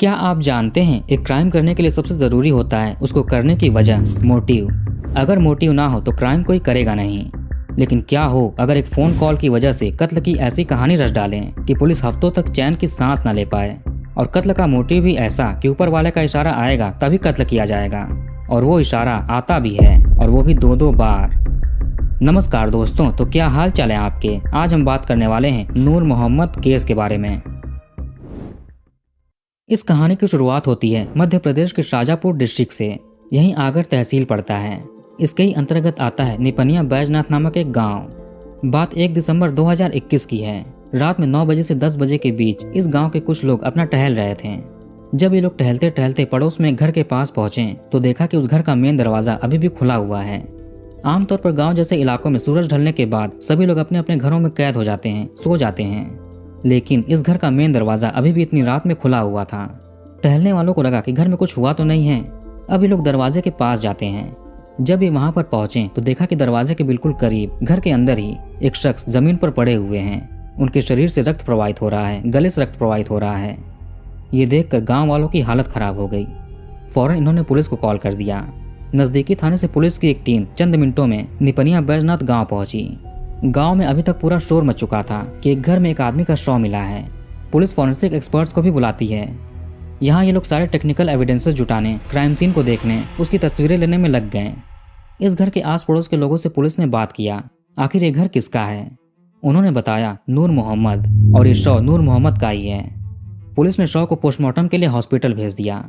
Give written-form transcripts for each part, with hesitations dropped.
क्या आप जानते हैं एक क्राइम करने के लिए सबसे ज़रूरी होता है उसको करने की वजह, मोटिव। अगर मोटिव ना हो तो क्राइम कोई करेगा नहीं। लेकिन क्या हो अगर एक फ़ोन कॉल की वजह से कत्ल की ऐसी कहानी रच डालें कि पुलिस हफ्तों तक चैन की सांस ना ले पाए, और कत्ल का मोटिव भी ऐसा कि ऊपर वाले का इशारा आएगा तभी कत्ल किया जाएगा, और वो इशारा आता भी है, और वो भी दो बार। नमस्कार दोस्तों, तो क्या हाल चाल है आपके। आज हम बात करने वाले हैं नूर मोहम्मद केस के बारे में। इस कहानी की शुरुआत होती है मध्य प्रदेश के शाजापुर डिस्ट्रिक्ट से। यहीं आगर तहसील पड़ता है। इसके ही अंतर्गत आता है निपनिया बैजनाथ नामक एक गांव। बात 1 दिसंबर 2021 की है। रात में 9 बजे से 10 बजे के बीच इस गांव के कुछ लोग अपना टहल रहे थे। जब ये लोग टहलते टहलते पड़ोस में घर के पास पहुंचे तो देखा कि उस घर का मेन दरवाजा अभी भी खुला हुआ है। आमतौर पर गांव जैसे इलाकों में सूरज ढलने के बाद सभी लोग अपने अपने घरों में कैद हो जाते हैं, सो जाते हैं। लेकिन इस घर का मेन दरवाजा अभी भी इतनी रात में खुला हुआ था। टहलने वालों को लगा कि घर में कुछ हुआ तो नहीं है। अभी लोग दरवाजे के पास जाते हैं। जब ये वहां पर पहुंचे तो देखा कि दरवाजे के बिल्कुल करीब घर के अंदर ही एक शख्स जमीन पर पड़े हुए हैं। उनके शरीर से रक्त प्रवाहित हो रहा है, गले से रक्त प्रवाहित हो रहा है। ये देखकर गांव वालों की हालत खराब हो गई। फौरन इन्होंने पुलिस को कॉल कर दिया। नजदीकी थाने से पुलिस की एक टीम चंद मिनटों में निपनिया बैजनाथ गांव पहुंची। गांव में अभी तक पूरा शोर मच चुका था कि एक घर में एक आदमी का शव मिला है। पुलिस फॉरेंसिक एक्सपर्ट्स को भी बुलाती है। यहाँ ये लोग सारे टेक्निकल एविडेंसेस जुटाने, क्राइम सीन को देखने, उसकी तस्वीरें लेने में लग गए। इस घर के आस पड़ोस के लोगों से पुलिस ने बात किया, आखिर ये घर किसका है। उन्होंने बताया नूर मोहम्मद, और ये शव नूर मोहम्मद का ही है। पुलिस ने शव को पोस्टमार्टम के लिए हॉस्पिटल भेज दिया।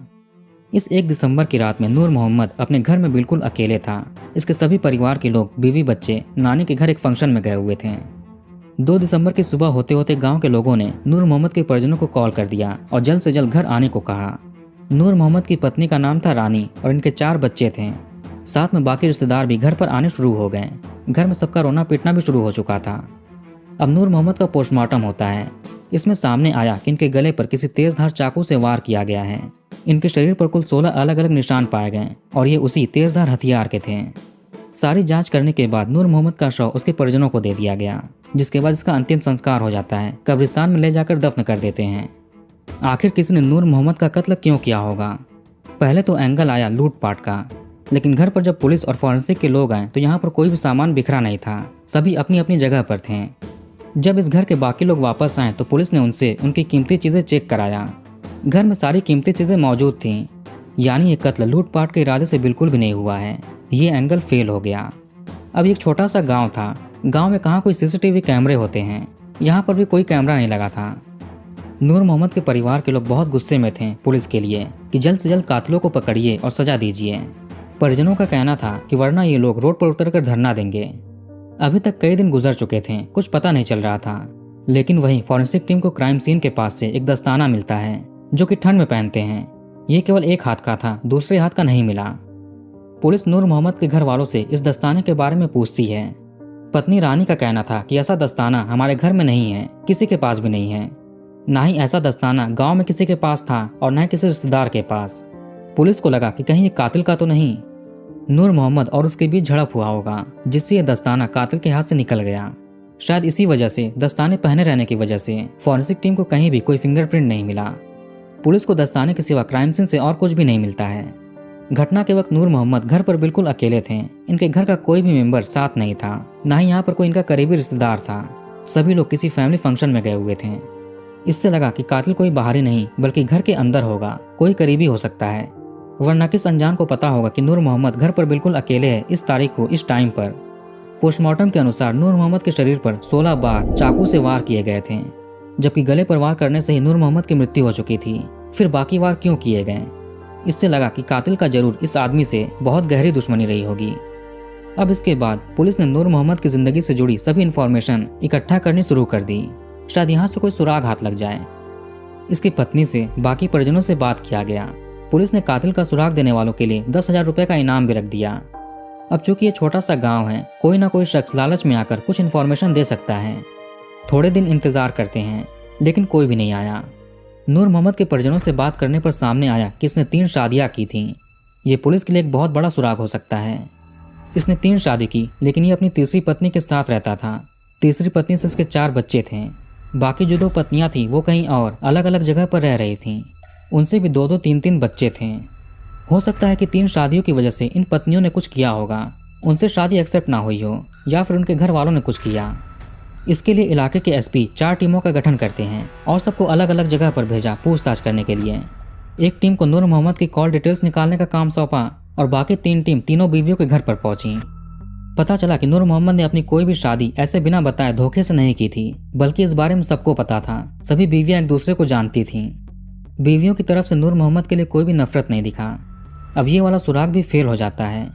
इस 1 दिसंबर की रात में नूर मोहम्मद अपने घर में बिल्कुल अकेले था। इसके सभी परिवार के लोग, बीवी बच्चे, नानी के घर एक फंक्शन में गए हुए थे। 2 दिसंबर की सुबह होते होते गांव के लोगों ने नूर मोहम्मद के परिजनों को कॉल कर दिया और जल्द से जल्द घर आने को कहा। नूर मोहम्मद की पत्नी का नाम था रानी और इनके 4 बच्चे थे। साथ में बाकी रिश्तेदार भी घर पर आने शुरू हो गए। घर में सबका रोना पीटना भी शुरू हो चुका था। अब नूर मोहम्मद का पोस्टमार्टम होता है। इसमें सामने आया कि इनके गले पर किसी तेजधार चाकू से वार किया गया है। इनके शरीर पर कुल 16 अलग अलग निशान पाए गए और ये उसी तेजधार हथियार के थे। सारी जांच करने के बाद नूर मोहम्मद का शव उसके परिजनों को दे दिया गया, जिसके बाद इसका अंतिम संस्कार हो जाता है। कब्रिस्तान में ले जाकर दफन कर देते हैं। आखिर किसी ने नूर मोहम्मद का कत्ल क्यों किया होगा। पहले तो एंगल आया लूटपाट का, लेकिन घर पर जब पुलिस और फॉरेंसिक के लोग आए तो यहाँ पर कोई भी सामान बिखरा नहीं था। सभी अपनी अपनी जगह पर थे। जब इस घर के बाकी लोग वापस आए तो पुलिस ने उनसे उनकी कीमती चीजें चेक कराया। घर में सारी कीमती चीजें मौजूद थीं। यानी ये कत्ल लूटपाट के इरादे से बिल्कुल भी नहीं हुआ है। ये एंगल फेल हो गया। अब एक छोटा सा गांव था। गांव में कहाँ कोई सीसीटीवी कैमरे होते हैं। यहाँ पर भी कोई कैमरा नहीं लगा था। नूर मोहम्मद के परिवार के लोग बहुत गुस्से में थे पुलिस के लिए कि जल्द से जल्द कातिलों को पकड़िए और सजा दीजिए। परिजनों का कहना था कि वरना ये लोग रोड पर उतरकर धरना देंगे। अभी तक कई दिन गुजर चुके थे, कुछ पता नहीं चल रहा था। लेकिन वहीं फॉरेंसिक टीम को क्राइम सीन के पास से एक दस्ताना मिलता है जो कि ठंड में पहनते हैं। ये केवल एक हाथ का था, दूसरे हाथ का नहीं मिला। पुलिस नूर मोहम्मद के घर वालों से इस दस्ताने के बारे में पूछती है। पत्नी रानी का कहना था कि ऐसा दस्ताना हमारे घर में नहीं है, किसी के पास भी नहीं है। ना ही ऐसा दस्ताना गांव में किसी के पास था और न ही किसी रिश्तेदार के पास। पुलिस को लगा कि कहीं ये कातिल का तो नहीं। नूर मोहम्मद और उसके बीच झड़प हुआ होगा, जिससे यह दस्ताना कातिल के हाथ से निकल गया। शायद इसी वजह से, दस्ताने पहने रहने की वजह से फॉरेंसिक टीम को कहीं भी कोई फिंगरप्रिंट नहीं मिला। पुलिस को दस्ताने के सिवा क्राइम सीन से और कुछ भी नहीं मिलता है। घटना के वक्त नूर मोहम्मद घर पर बिल्कुल अकेले थे। इनके घर का कोई भी मेंबर साथ नहीं था, ना ही यहाँ पर कोई इनका करीबी रिश्तेदार था। सभी लोग किसी फैमिली फंक्शन में गए हुए थे। इससे लगा कि कातिल कोई बाहरी नहीं बल्कि घर के अंदर होगा, कोई करीबी हो सकता है। वरना किस अनजान को पता होगा कि नूर मोहम्मद घर पर बिल्कुल अकेले है इस तारीख को, इस टाइम पर। पोस्टमार्टम के अनुसार नूर मोहम्मद के शरीर पर 16 बार चाकू से वार किए गए थे, जबकि गले पर वार करने से ही नूर मोहम्मद की मृत्यु हो चुकी थी। फिर बाकी वार क्यों किए गए। इससे लगा कि कातिल का जरूर इस आदमी से बहुत गहरी दुश्मनी रही होगी। अब इसके बाद पुलिस ने नूर मोहम्मद की जिंदगी से जुड़ी सभी इंफॉर्मेशन इकट्ठा करनी शुरू कर दी। शायद यहाँ से कोई सुराग हाथ लग जाए। इसकी पत्नी से, बाकी परिजनों से बात किया गया। पुलिस ने कातिल का सुराग देने वालों के लिए 10,000 रुपए का इनाम भी रख दिया। अब चूंकि ये छोटा सा गांव है, कोई ना कोई शख्स लालच में आकर कुछ इन्फॉर्मेशन दे सकता है। थोड़े दिन इंतजार करते हैं, लेकिन कोई भी नहीं आया। नूर मोहम्मद के परिजनों से बात करने पर सामने आया कि इसने 3 शादियां की थीं। ये पुलिस के लिए एक बहुत बड़ा सुराग हो सकता है। इसने 3 शादी की, लेकिन ये अपनी तीसरी पत्नी के साथ रहता था। तीसरी पत्नी से इसके 4 बच्चे थे। बाकी जो 2 पत्नियां थीं वो कहीं और अलग अलग जगह पर रह रही थीं। उनसे भी 2-2, 3-3 बच्चे थे। हो सकता है कि 3 शादियों की वजह से इन पत्नियों ने कुछ किया होगा, उनसे शादी एक्सेप्ट ना हुई हो, या फिर उनके घर वालों ने कुछ किया। इसके लिए इलाके के एसपी 4 टीमों का गठन करते हैं और सबको अलग अलग जगह पर भेजा पूछताछ करने के लिए। एक टीम को नूर मोहम्मद की कॉल डिटेल्स निकालने का काम सौंपा और बाकी 3 टीम तीनों बीवियों के घर पर पहुंची। पता चला कि नूर मोहम्मद ने अपनी कोई भी शादी ऐसे बिना बताए धोखे से नहीं की थी, बल्कि इस बारे में सबको पता था। सभी बीवियां एक दूसरे को जानती थीं। बीवियों की तरफ से नूर मोहम्मद के लिए कोई भी नफरत नहीं दिखा। अब ये वाला सुराग भी फेल हो जाता है।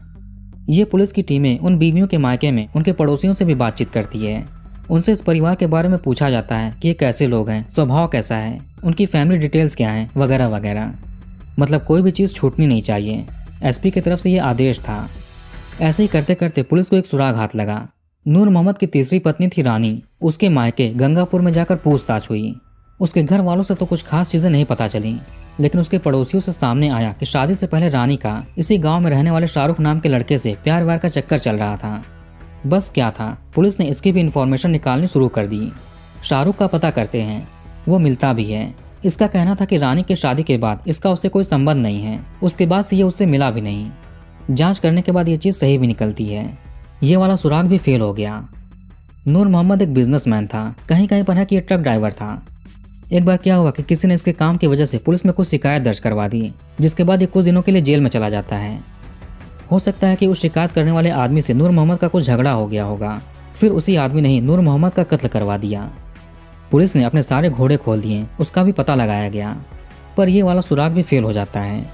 ये पुलिस की टीमें उन बीवियों के मायके में उनके पड़ोसियों से भी बातचीत करती है। उनसे इस परिवार के बारे में पूछा जाता है कि ये कैसे लोग हैं, स्वभाव कैसा है, उनकी फैमिली डिटेल्स क्या हैं, वगैरह वगैरह। मतलब कोई भी चीज़ छूटनी नहीं चाहिए। एसपी की तरफ से ये आदेश था। ऐसे ही करते करते पुलिस को एक सुराग हाथ लगा। नूर मोहम्मद की तीसरी पत्नी थी रानी। उसके मायके गंगापुर में जाकर पूछताछ हुई। उसके घर वालों से तो कुछ खास चीज़ें नहीं पता चली, लेकिन उसके पड़ोसियों से सामने आया कि शादी से पहले रानी का इसी गांव में रहने वाले शाहरुख नाम के लड़के से प्यार व्यार का चक्कर चल रहा था। बस क्या था, पुलिस ने इसकी भी इंफॉर्मेशन निकालनी शुरू कर दी। शाहरुख का पता करते हैं, वो मिलता भी है। इसका कहना था कि रानी की शादी के बाद इसका उससे कोई संबंध नहीं है। उसके बाद से ये उससे मिला भी नहीं। जांच करने के बाद ये चीज़ सही भी निकलती है। ये वाला सुराग भी फेल हो गया। नूर मोहम्मद एक बिजनेसमैन था, कहीं कहीं पर है कि ये ट्रक ड्राइवर था। एक बार क्या हुआ कि किसी ने इसके काम की वजह से पुलिस में कुछ शिकायत दर्ज करवा दी, जिसके बाद ये कुछ दिनों के लिए जेल में चला जाता है। हो सकता है कि उस शिकायत करने वाले आदमी से नूर मोहम्मद का कुछ झगड़ा हो गया होगा, फिर उसी आदमी ने ही नूर मोहम्मद का कत्ल करवा दिया। पुलिस ने अपने सारे घोड़े खोल दिए, उसका भी पता लगाया गया, पर यह वाला सुराग भी फेल हो जाता है।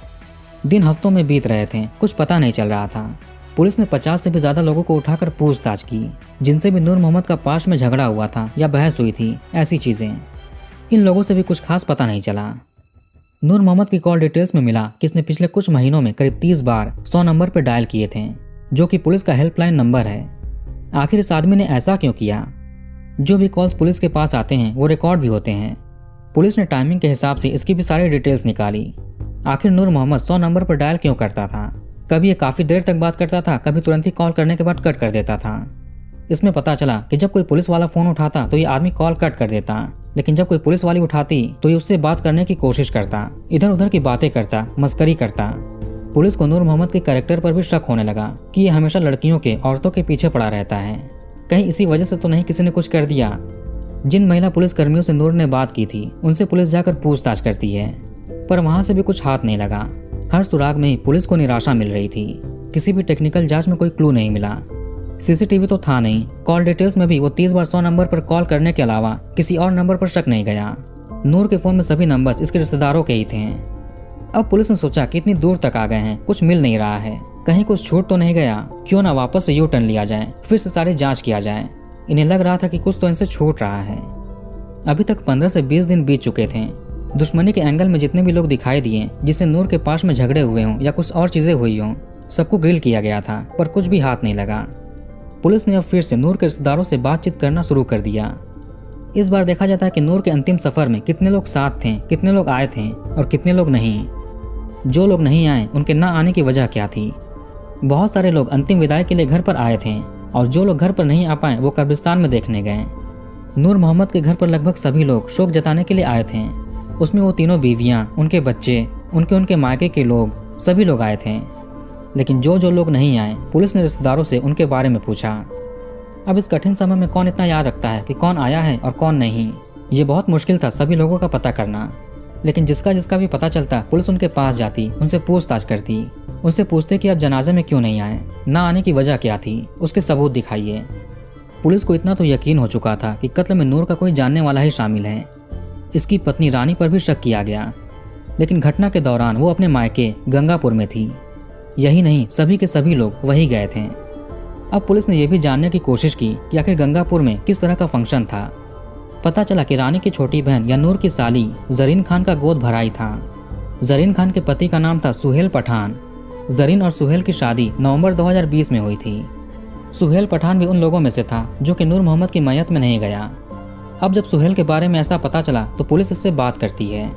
दिन हफ्तों में बीत रहे थे, कुछ पता नहीं चल रहा था। पुलिस ने 50 से भी ज्यादा लोगों को उठाकर पूछताछ की, जिनसे भी नूर मोहम्मद का पास में झगड़ा हुआ था या बहस हुई थी, ऐसी चीजें। इन लोगों से भी कुछ खास पता नहीं चला। नूर मोहम्मद की कॉल डिटेल्स में मिला कि इसने पिछले कुछ महीनों में करीब 30 बार 100 नंबर पर डायल किए थे, जो कि पुलिस का हेल्पलाइन नंबर है। आखिर इस आदमी ने ऐसा क्यों किया? जो भी कॉल्स पुलिस के पास आते हैं वो रिकॉर्ड भी होते हैं। पुलिस ने टाइमिंग के हिसाब से इसकी भी सारी डिटेल्स निकाली। आखिर नूर मोहम्मद 100 नंबर पर डायल क्यों करता था? कभी ये काफ़ी देर तक बात करता था, कभी तुरंत ही कॉल करने के बाद कट कर देता था। इसमें पता चला कि जब कोई पुलिस वाला फ़ोन उठाता तो ये आदमी कॉल कट कर देता, लेकिन जब कोई पुलिस वाली उठाती तो ये उससे बात करने की कोशिश करता, इधर उधर की बातें करता, मस्करी करता। पुलिस को नूर मोहम्मद के कैरेक्टर पर भी शक होने लगा कि ये हमेशा लड़कियों के, औरतों के पीछे पड़ा रहता है। कहीं इसी वजह से तो नहीं किसी ने कुछ कर दिया। जिन महिला पुलिस कर्मियों से नूर ने बात की थी, उनसे पुलिस जाकर पूछताछ करती है, पर वहां से भी कुछ हाथ नहीं लगा। हर सुराग में ही पुलिस को निराशा मिल रही थी। किसी भी टेक्निकल जांच में कोई क्लू नहीं मिला। सीसीटीवी तो था नहीं। कॉल डिटेल्स में भी वो 30 बार 100 नंबर पर कॉल करने के अलावा किसी और नंबर पर शक नहीं गया। नूर के फोन में सभी नंबर्स इसके रिश्तेदारों के ही थे। अब पुलिस ने सोचा कि इतनी दूर तक आ गए हैं, कुछ मिल नहीं रहा है, कहीं कुछ छूट तो नहीं गया, क्यों ना वापस से यू टर्न लिया जाए, फिर से सारी जांच किया जाए। इन्हें लग रहा था कि कुछ तो इनसे छूट रहा है। अभी तक 15 से 20 दिन बीत चुके थे। दुश्मनी के एंगल में जितने भी लोग दिखाई दिए, जिससे नूर के पास में झगड़े हुए हों या कुछ और चीजें हुई हों, सबको ग्रिल किया गया था, पर कुछ भी हाथ नहीं लगा। पुलिस ने अब फिर से नूर के रिश्तेदारों से बातचीत करना शुरू कर दिया। इस बार देखा जाता है कि नूर के अंतिम सफर में कितने लोग साथ थे, कितने लोग आए थे और कितने लोग नहीं। जो लोग नहीं आए उनके ना आने की वजह क्या थी? बहुत सारे लोग अंतिम विदाई के लिए घर पर आए थे और जो लोग घर पर नहीं आ पाए वो कब्रिस्तान में देखने गए। नूर मोहम्मद के घर पर लगभग सभी लोग शोक जताने के लिए आए थे। उसमें वो तीनों बीवियां, उनके बच्चे, उनके मायके के लोग, सभी लोग आए थे। लेकिन जो लोग नहीं आए, पुलिस ने रिश्तेदारों से उनके बारे में पूछा। अब इस कठिन समय में कौन इतना याद रखता है कि कौन आया है और कौन नहीं? ये बहुत मुश्किल था सभी लोगों का पता करना। लेकिन जिसका भी पता चलता, पुलिस उनके पास जाती, उनसे पूछताछ करती, उनसे पूछते कि आप जनाजे में क्यों नहीं आए, ना आने की वजह क्या थी, उसके सबूत दिखाइए। पुलिस को इतना तो यकीन हो चुका था कि कत्ल में नूर का कोई जानने वाला ही शामिल है। इसकी पत्नी रानी पर भी शक किया गया, लेकिन घटना के दौरान वो अपने मायके गंगापुर में थी। यही नहीं, सभी के सभी लोग वही गए थे। अब पुलिस ने यह भी जानने की कोशिश की कि आखिर गंगापुर में किस तरह का फंक्शन था। पता चला कि रानी की छोटी बहन या नूर की साली जरीन खान का गोद भराई था। जरीन खान के पति का नाम था सुहेल पठान। जरीन और सुहेल की शादी नवंबर 2020 में हुई थी। सुहेल पठान भी उन लोगों में से था जो कि नूर मोहम्मद की मैयत में नहीं गया। अब जब सुहेल के बारे में ऐसा पता चला तो पुलिस इससे बात करती है।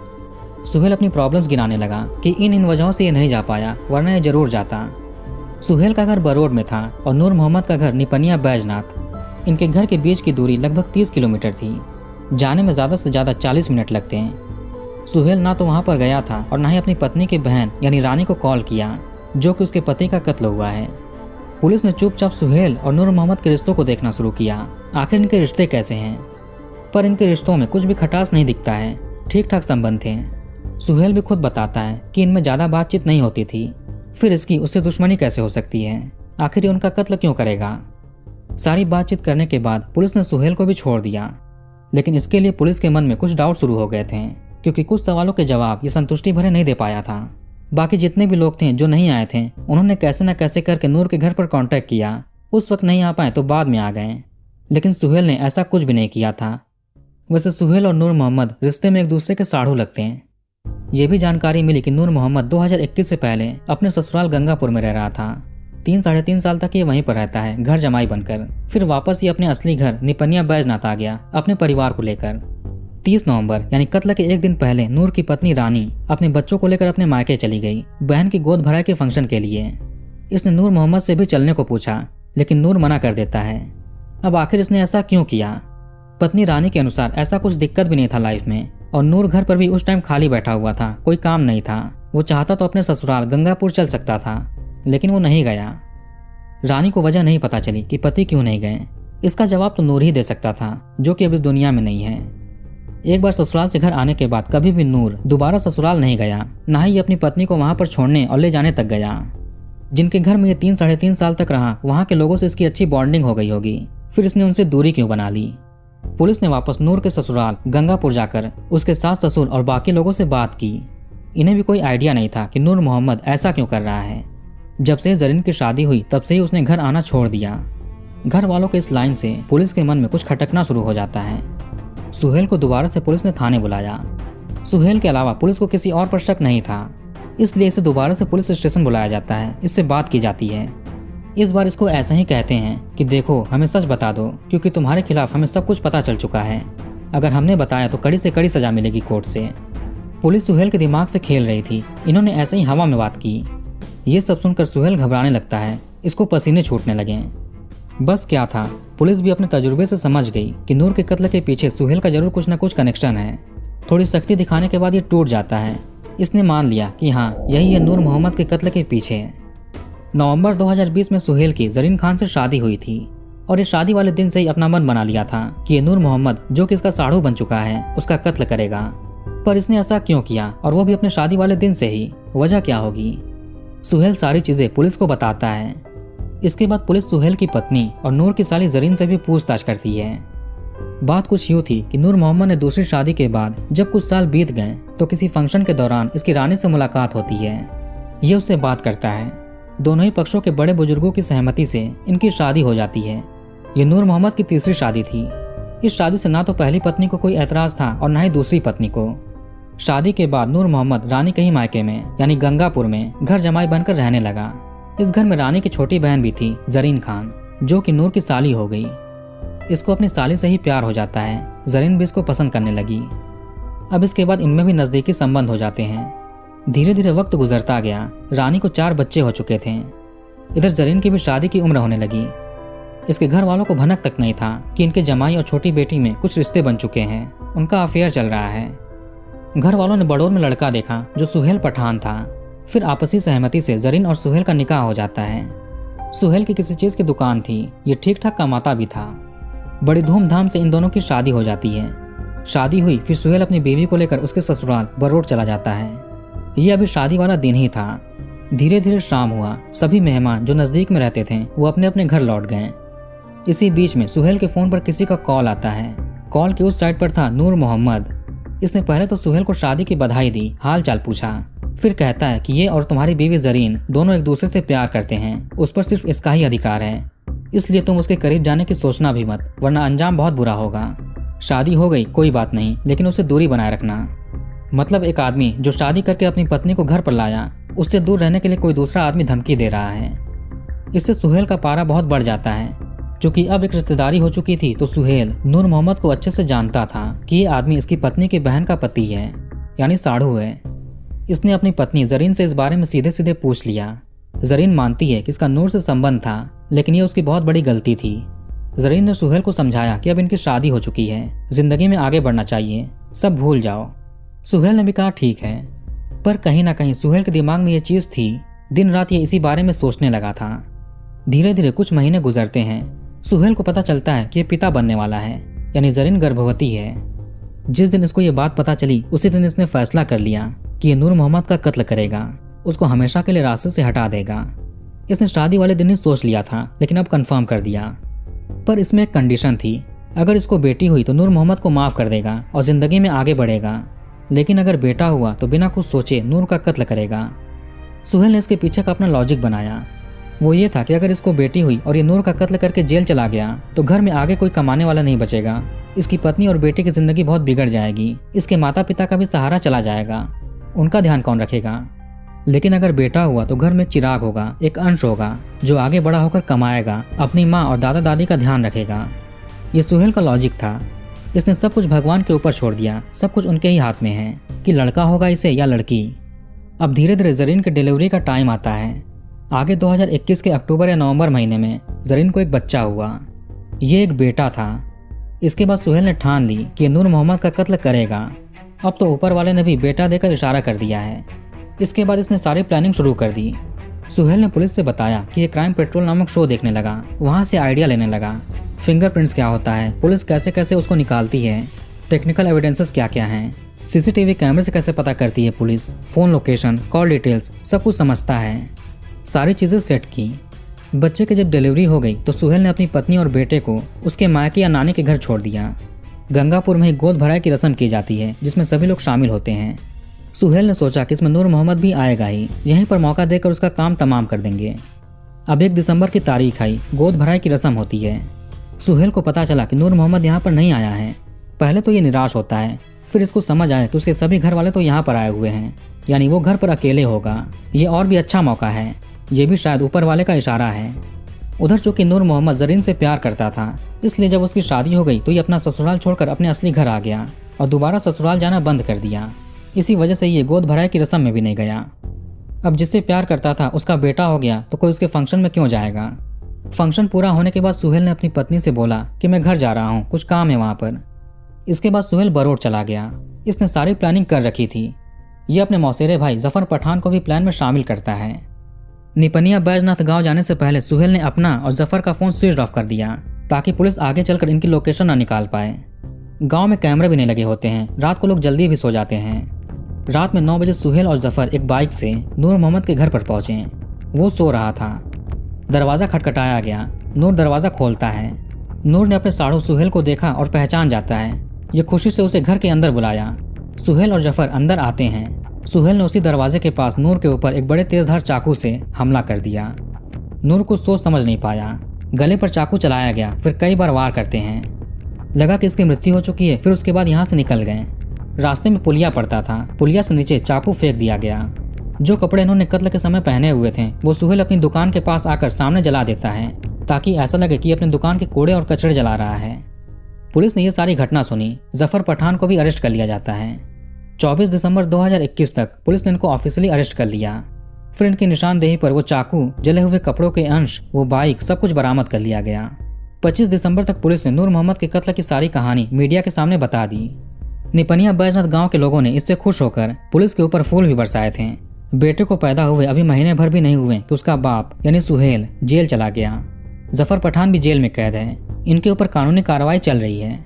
सुहेल अपनी प्रॉब्लम्स गिनाने लगा कि इन वजहों से ये नहीं जा पाया, वरना ये जरूर जाता। सुहेल का घर बरोड में था और नूर मोहम्मद का घर निपनिया बैजनाथ। इनके घर के बीच की दूरी लगभग 30 किलोमीटर थी। जाने में ज़्यादा से ज़्यादा 40 मिनट लगते हैं। सुहेल ना तो वहां पर गया था और ना ही अपनी पत्नी की बहन यानी रानी को कॉल किया, जो कि उसके पति का कत्ल हुआ है। पुलिस ने चुपचाप सुहेल और नूर मोहम्मद के रिश्तों को देखना शुरू किया। आखिर इनके रिश्ते कैसे हैं? पर इनके रिश्तों में कुछ भी खटास नहीं दिखता है, ठीक ठाक संबंध थे। सुहेल भी खुद बताता है कि इनमें ज्यादा बातचीत नहीं होती थी, फिर इसकी उससे दुश्मनी कैसे हो सकती है? आखिर ये उनका कत्ल क्यों करेगा? सारी बातचीत करने के बाद पुलिस ने सुहेल को भी छोड़ दिया, लेकिन इसके लिए पुलिस के मन में कुछ डाउट शुरू हो गए थे, क्योंकि कुछ सवालों के जवाब ये संतुष्टि भरे नहीं दे पाया था। बाकी जितने भी लोग थे जो नहीं आए थे, उन्होंने कैसे न कैसे करके नूर के घर पर कांटेक्ट किया। उस वक्त नहीं आ पाए तो बाद में आ गए, लेकिन सुहेल ने ऐसा कुछ भी नहीं किया था। वैसे सुहेल और नूर मोहम्मद रिश्ते में एक दूसरे के साढ़ू लगते हैं। ये भी जानकारी मिली कि नूर मोहम्मद 2021 से पहले अपने ससुराल गंगापुर में रह रहा था। 3-3.5 साल तक ये वहीं पर रहता है, घर जमाई बनकर। फिर वापस ये अपने असली घर निपनिया बैजनाथ आ गया अपने परिवार को लेकर। 30 नवंबर यानी कत्ल के एक दिन पहले नूर की पत्नी रानी अपने बच्चों को लेकर अपने मायके चली गई, बहन की गोद भराई के फंक्शन के लिए। इसने नूर मोहम्मद से भी चलने को पूछा, लेकिन नूर मना कर देता है। अब आखिर इसने ऐसा क्यों किया? पत्नी रानी के अनुसार ऐसा कुछ दिक्कत भी नहीं था लाइफ में, और नूर घर पर भी उस टाइम खाली बैठा हुआ था, कोई काम नहीं था। वो चाहता तो अपने ससुराल गंगापुर चल सकता था, लेकिन वो नहीं गया। रानी को वजह नहीं पता चली कि पति क्यों नहीं गए। इसका जवाब तो नूर ही दे सकता था, जो कि अब इस दुनिया में नहीं है। एक बार ससुराल से घर आने के बाद कभी भी नूर दोबारा ससुराल नहीं गया, ना ही अपनी पत्नी को वहां पर छोड़ने और ले जाने तक गया। जिनके घर में ये 3-3.5 साल तक रहा, वहां के लोगों से इसकी अच्छी बॉन्डिंग हो गई होगी, फिर इसने उनसे दूरी क्यों बना ली? पुलिस ने वापस नूर के ससुराल गंगापुर जाकर उसके सास ससुर और बाकी लोगों से बात की। इन्हें भी कोई आइडिया नहीं था कि नूर मोहम्मद ऐसा क्यों कर रहा है। जब से जरीन की शादी हुई तब से ही उसने घर आना छोड़ दिया। घर वालों के इस लाइन से पुलिस के मन में कुछ खटकना शुरू हो जाता है। सुहेल को दोबारा से पुलिस ने थाने बुलाया। सुहेल के अलावा पुलिस को किसी और पर शक नहीं था, इसलिए इसे दोबारा से पुलिस स्टेशन बुलाया जाता है। इससे बात की जाती है। इस बार इसको ऐसा ही कहते हैं कि देखो, हमें सच बता दो, क्योंकि तुम्हारे खिलाफ हमें सब कुछ पता चल चुका है। अगर हमने बताया तो कड़ी से कड़ी सजा मिलेगी कोर्ट से। पुलिस सुहेल के दिमाग से खेल रही थी। इन्होंने ऐसे ही हवा में बात की। ये सब सुनकर सुहेल घबराने लगता है, इसको पसीने छूटने लगे। बस क्या था, पुलिस भी अपने तजुर्बे से समझ गई कि नूर के कत्ल के पीछे सुहेल का जरूर कुछ न कुछ कनेक्शन है। थोड़ी सख्ती दिखाने के बाद ये टूट जाता है। इसने मान लिया कि हाँ, यही है नूर मोहम्मद के कत्ल के पीछे। नवंबर 2020 में सुहेल की जरीन खान से शादी हुई थी, और इस शादी वाले दिन से ही अपना मन बना लिया था कि ये नूर मोहम्मद, जो कि इसका साढ़ू बन चुका है, उसका कत्ल करेगा। पर इसने ऐसा क्यों किया, और वो भी अपने शादी वाले दिन से ही? वजह क्या होगी? सुहेल सारी चीजें पुलिस को बताता है। इसके बाद पुलिस सुहेल की पत्नी और नूर की साली जरीन से भी पूछताछ करती है। बात कुछ यूँ थी कि नूर मोहम्मद ने दूसरी शादी के बाद जब कुछ साल बीत गए तो किसी फंक्शन के दौरान इसकी रानी से मुलाकात होती है। ये उससे बात करता है। दोनों ही पक्षों के बड़े बुजुर्गों की सहमति से इनकी शादी हो जाती है। ये नूर मोहम्मद की तीसरी शादी थी। इस शादी से ना तो पहली पत्नी को कोई एतराज था और ना ही दूसरी पत्नी को। शादी के बाद नूर मोहम्मद रानी के ही मायके में यानी गंगापुर में घर जमाई बनकर रहने लगा। इस घर में रानी की छोटी बहन भी थी, जरीन खान, जो कि नूर की साली हो गई। इसको अपनी साली से ही प्यार हो जाता है। जरीन भी इसको पसंद करने लगी। अब इसके बाद इनमें भी नजदीकी संबंध हो जाते हैं। धीरे धीरे वक्त गुजरता गया। रानी को 4 बच्चे हो चुके थे। इधर जरीन की भी शादी की उम्र होने लगी। इसके घर वालों को भनक तक नहीं था कि इनके जमाई और छोटी बेटी में कुछ रिश्ते बन चुके हैं, उनका अफेयर चल रहा है। घर वालों ने बड़ौर में लड़का देखा जो सुहेल पठान था। फिर आपसी सहमति से जरीन और सुहेल का निकाह हो जाता है। सुहेल की किसी चीज की दुकान थी, ये ठीक ठाक कमाता भी था। बड़ी धूमधाम से इन दोनों की शादी हो जाती है। शादी हुई, फिर सुहेल अपनी बीवी को लेकर उसके ससुराल बरोड चला जाता है। ये अभी शादी वाला दिन ही था। धीरे धीरे शाम हुआ। सभी मेहमान जो नजदीक में रहते थे वो अपने अपने घर लौट गए। इसी बीच में सुहेल के फोन पर किसी का कॉल आता है। कॉल के उस साइड पर था नूर मोहम्मद। इसने पहले तो सुहेल को शादी की बधाई दी, हाल चाल पूछा। फिर कहता है कि ये और तुम्हारी बीवी जरीन दोनों एक दूसरे से प्यार करते हैं, उस पर सिर्फ इसका ही अधिकार है, इसलिए तुम उसके करीब जाने की सोचना भी मत, वरना अंजाम बहुत बुरा होगा। शादी हो गई कोई बात नहीं, लेकिन उससे दूरी बनाए रखना। मतलब एक आदमी जो शादी करके अपनी पत्नी को घर पर लाया, उससे दूर रहने के लिए कोई दूसरा आदमी धमकी दे रहा है। इससे सुहेल का पारा बहुत बढ़ जाता है। क्योंकि अब एक रिश्तेदारी हो चुकी थी तो सुहेल नूर मोहम्मद को अच्छे से जानता था कि ये आदमी इसकी पत्नी की बहन का पति है, यानी साढ़ू है। इसने अपनी पत्नी जरीन से इस बारे में सीधे सीधे पूछ लिया। जरीन मानती है कि इसका नूर से संबंध था, लेकिन ये उसकी बहुत बड़ी गलती थी। जरीन ने सुहेल को समझाया कि अब इनकी शादी हो चुकी है, जिंदगी में आगे बढ़ना चाहिए, सब भूल जाओ। सुहेल ने भी कहा ठीक है, पर कहीं ना कहीं सुहेल के दिमाग में ये चीज थी। दिन रात ये इसी बारे में सोचने लगा था। धीरे धीरे कुछ महीने गुजरते हैं। सुहेल को पता चलता है कि ये पिता बनने वाला है, यानी जरीन गर्भवती है। जिस दिन इसको ये बात पता चली उसी दिन इसने फैसला कर लिया कि ये नूर मोहम्मद का कत्ल करेगा, उसको हमेशा के लिए रास्ते से हटा देगा। इसने शादी वाले दिन ही सोच लिया था, लेकिन अब कंफर्म कर दिया। पर इसमें एक कंडीशन थी, अगर इसको बेटी हुई तो नूर मोहम्मद को माफ कर देगा और जिंदगी में आगे बढ़ेगा, लेकिन अगर बेटा हुआ तो बिना कुछ सोचे नूर का कत्ल करेगा। सुहेल ने इसके पीछे का अपना लॉजिक बनाया। वो ये था कि अगर इसको बेटी हुई और ये नूर का कत्ल करके जेल चला गया तो घर में आगे कोई कमाने वाला नहीं बचेगा। इसकी पत्नी और बेटे की जिंदगी बहुत बिगड़ जाएगी। इसके माता पिता का भी सहारा चला जाएगा, उनका ध्यान कौन रखेगा। लेकिन अगर बेटा हुआ तो घर में चिराग होगा, एक अंश होगा जो आगे बड़ा होकर कमाएगा, अपनी माँ और दादा दादी का ध्यान रखेगा। ये सुहेल का लॉजिक था। इसने सब कुछ भगवान के ऊपर छोड़ दिया, सब कुछ उनके ही हाथ में है कि लड़का होगा इसे या लड़की। अब धीरे धीरे जरीन के डिलीवरी का टाइम आता है। आगे 2021 के अक्टूबर या नवंबर महीने में जरीन को एक बच्चा हुआ। ये एक बेटा था। इसके बाद सुहेल ने ठान ली कि नूर मोहम्मद का कत्ल करेगा। अब तो ऊपर वाले ने भी बेटा देकर इशारा कर दिया है। इसके बाद इसने सारी प्लानिंग शुरू कर दी। सुहेल ने पुलिस से बताया कि ये क्राइम पेट्रोल नामक शो देखने लगा, वहाँ से आइडिया लेने लगा। फिंगरप्रिंट्स क्या होता है, पुलिस कैसे कैसे उसको निकालती है, टेक्निकल एविडेंसेस क्या क्या हैं, सीसीटीवी कैमरे से कैसे पता करती है police, phone location, call details, सब कुछ समझता है। सारी चीज़ें सेट की। बच्चे की जब डिलीवरी हो गई तो सुहेल ने अपनी पत्नी और बेटे को उसके मायके या नानी के घर छोड़ दिया। गंगापुर में ही गोद भराई की रस्म की जाती है जिसमें सभी लोग शामिल होते हैं। सुहेल ने सोचा कि इसमें नूर मोहम्मद भी आएगा ही, यहीं पर मौका देकर उसका काम तमाम कर देंगे। अब 1 दिसंबर की तारीख आई, गोद भराई की रस्म होती है। सुहेल को पता चला कि नूर मोहम्मद यहाँ पर नहीं आया है। पहले तो ये निराश होता है, फिर इसको समझ आया कि उसके सभी घर वाले तो यहाँ पर आए हुए हैं, यानी वो घर पर अकेले होगा। ये और भी अच्छा मौका है, ये भी शायद ऊपर वाले का इशारा है। उधर चूंकि नूर मोहम्मद जरीन से प्यार करता था, इसलिए जब उसकी शादी हो गई तो ये अपना ससुराल छोड़कर अपने असली घर आ गया और दोबारा ससुराल जाना बंद कर दिया। इसी वजह से ये गोद भराई की रस्म में भी नहीं गया। अब जिससे प्यार करता था उसका बेटा हो गया तो कोई उसके फंक्शन में क्यों जाएगा। फंक्शन पूरा होने के बाद सुहेल ने अपनी पत्नी से बोला कि मैं घर जा रहा हूँ, कुछ काम है वहाँ पर। इसके बाद सुहेल बरोड चला गया। इसने सारी प्लानिंग कर रखी थी। ये अपने मौसेरे भाई जफर पठान को भी प्लान में शामिल करता है। निपनिया बैजनाथ गांव जाने से पहले सुहेल ने अपना और जफर का फोन स्विच ऑफ कर दिया ताकि पुलिस आगे चलकर इनकी लोकेशन न निकाल पाए। गांव में कैमरे भी नहीं लगे होते हैं, रात को लोग जल्दी भी सो जाते हैं। रात में 9 बजे सुहेल और जफर एक बाइक से नूर मोहम्मद के घर पर पहुंचे। वो सो रहा था। दरवाज़ा खटखटाया गया। नूर दरवाज़ा खोलता है। नूर ने अपने साड़ू सुहेल को देखा और पहचान जाता है। ये खुशी से उसे घर के अंदर बुलाया। सुहेल और जफर अंदर आते हैं। सुहेल ने उसी दरवाजे के पास नूर के ऊपर एक बड़े तेजधार चाकू से हमला कर दिया। नूर कुछ सोच समझ नहीं पाया। गले पर चाकू चलाया गया, फिर कई बार वार करते हैं। लगा कि इसकी मृत्यु हो चुकी है, फिर उसके बाद यहाँ से निकल गए। रास्ते में पुलिया पड़ता था, पुलिया से नीचे चाकू फेंक दिया गया। जो कपड़े इन्होंने कत्ल के समय पहने हुए थे वो सुहेल अपनी दुकान के पास आकर सामने जला देता है ताकि ऐसा लगे कि अपनी दुकान के कूड़े और कचरे जला रहा है। पुलिस ने ये सारी घटना सुनी। जफर पठान को भी अरेस्ट कर लिया जाता है। 24 दिसंबर 2021 तक पुलिस ने इनको ऑफिशियली अरेस्ट कर लिया। फिर इनकी निशानदेही पर वो चाकू, जले हुए कपड़ों के अंश, वो बाइक, सब कुछ बरामद कर लिया गया। 25 दिसंबर तक पुलिस ने नूर मोहम्मद के कत्ल की सारी कहानी मीडिया के सामने बता दी। निपनिया बैजनाथ गांव के लोगों ने इससे खुश होकर पुलिस के ऊपर फूल भी बरसाए थे। बेटे को पैदा हुए अभी महीने भर भी नहीं हुए कि उसका बाप यानी सुहेल जेल चला गया। जफर पठान भी जेल में कैद है। इनके ऊपर कानूनी कार्रवाई चल रही है।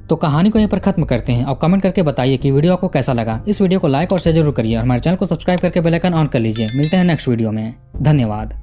तो कहानी को यहीं पर खत्म करते हैं और कमेंट करके बताइए कि वीडियो आपको कैसा लगा। इस वीडियो को लाइक और शेयर जरूर करिए और हमारे चैनल को सब्सक्राइब करके बेल आइकन ऑन कर लीजिए। मिलते हैं नेक्स्ट वीडियो में। धन्यवाद।